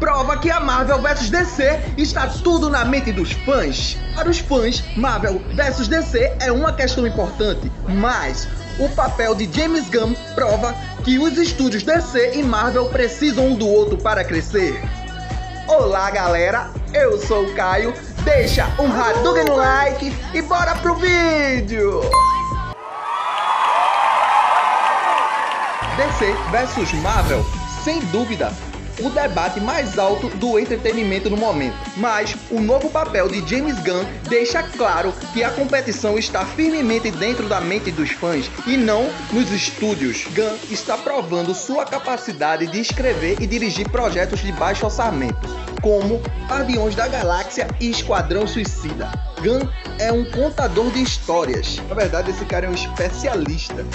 prova que a Marvel vs DC está tudo na mente dos fãs. Para os fãs, Marvel vs DC é uma questão importante, mas o papel de James Gunn prova que os estúdios DC e Marvel precisam um do outro para crescer. Olá galera, eu sou o Caio, deixa um Hadouken no like e bora pro vídeo! DC vs Marvel, sem dúvida, o debate mais alto do entretenimento no momento. Mas o novo papel de James Gunn deixa claro que a competição está firmemente dentro da mente dos fãs e não nos estúdios. Gunn está provando sua capacidade de escrever e dirigir projetos de baixo orçamento, como Guardiões da Galáxia e Esquadrão Suicida. Gunn é um contador de histórias. Na verdade, esse cara é um especialista.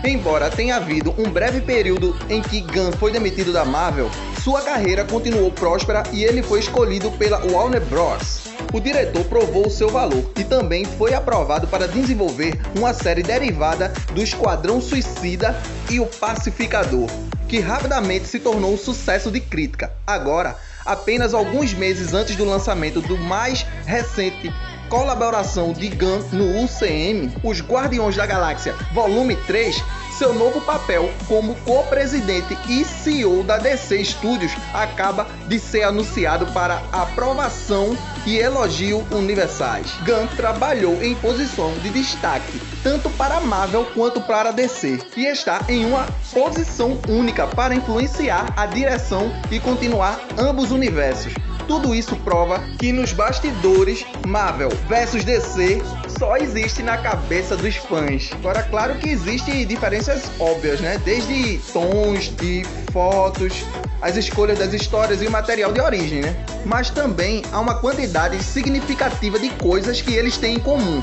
Embora tenha havido um breve período em que Gunn foi demitido da Marvel, sua carreira continuou próspera e ele foi escolhido pela Warner Bros. O diretor provou seu valor e também foi aprovado para desenvolver uma série derivada do Esquadrão Suicida e o Pacificador, que rapidamente se tornou um sucesso de crítica. Agora, apenas alguns meses antes do lançamento do mais recente colaboração de Gunn no UCM, Os Guardiões da Galáxia Volume 3, seu novo papel como co-presidente e CEO da DC Studios acaba de ser anunciado para aprovação e elogio universais. Gunn trabalhou em posição de destaque tanto para a Marvel quanto para a DC e está em uma posição única para influenciar a direção e continuar ambos universos. Tudo isso prova que nos bastidores, Marvel vs DC só existe na cabeça dos fãs. Agora, claro que existem diferenças óbvias, né? Desde tons, de fotos, as escolhas das histórias e o material de origem, né? Mas também há uma quantidade significativa de coisas que eles têm em comum.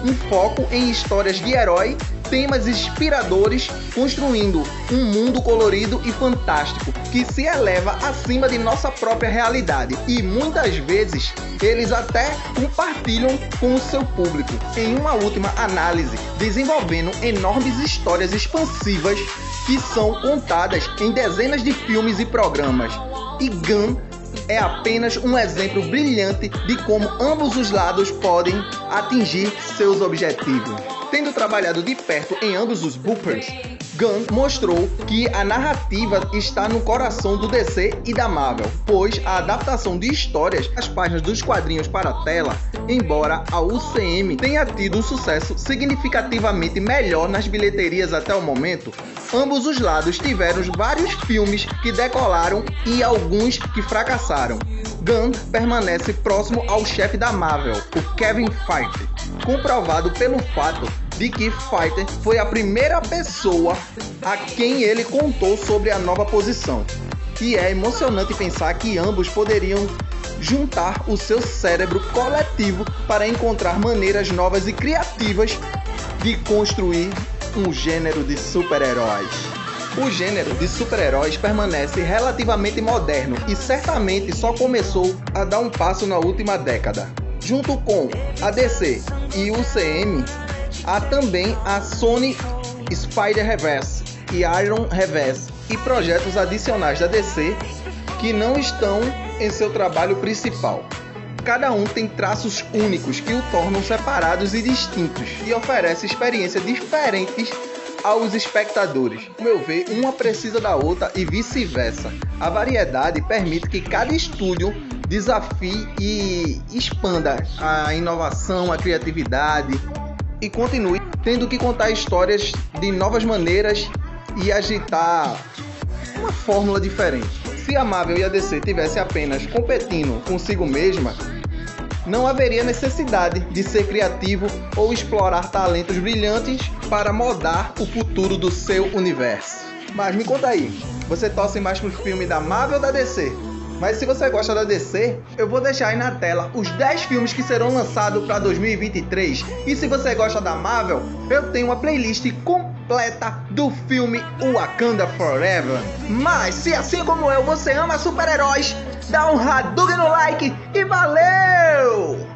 Um foco em histórias de herói, temas inspiradores, construindo um mundo colorido e fantástico que se eleva acima de nossa própria realidade e muitas vezes eles até compartilham com o seu público em uma última análise, desenvolvendo enormes histórias expansivas que são contadas em dezenas de filmes e programas. E Gunn é apenas um exemplo brilhante de como ambos os lados podem atingir seus objetivos. Tendo trabalhado de perto em ambos os bloopers, Gunn mostrou que a narrativa está no coração do DC e da Marvel, pois a adaptação de histórias das páginas dos quadrinhos para a tela, embora a UCM tenha tido um sucesso significativamente melhor nas bilheterias até o momento, ambos os lados tiveram vários filmes que decolaram e alguns que fracassaram. Gunn permanece próximo ao chefe da Marvel, o Kevin Feige, comprovado pelo fato de que Feige foi a primeira pessoa a quem ele contou sobre a nova posição. E é emocionante pensar que ambos poderiam juntar o seu cérebro coletivo para encontrar maneiras novas e criativas de construir um gênero de super-heróis. O gênero de super-heróis permanece relativamente moderno e certamente só começou a dar um passo na última década. Junto com a DC e o UCM, há também a Sony Spider-Verse e Iron-Verse e projetos adicionais da DC que não estão em seu trabalho principal. Cada um tem traços únicos que o tornam separados e distintos e oferece experiências diferentes aos espectadores. Ao meu ver, uma precisa da outra e vice-versa. A variedade permite que cada estúdio desafie e expanda a inovação, a criatividade e continue tendo que contar histórias de novas maneiras e agitar uma fórmula diferente. Se a Marvel e a DC tivessem apenas competindo consigo mesma, não haveria necessidade de ser criativo ou explorar talentos brilhantes para moldar o futuro do seu universo. Mas me conta aí, você torce mais pro filme da Marvel ou da DC? Mas se você gosta da DC, eu vou deixar aí na tela os 10 filmes que serão lançados para 2023. E se você gosta da Marvel, eu tenho uma playlist completa do filme Wakanda Forever. Mas se assim como eu, você ama super-heróis, dá um Hadouken no like e valeu!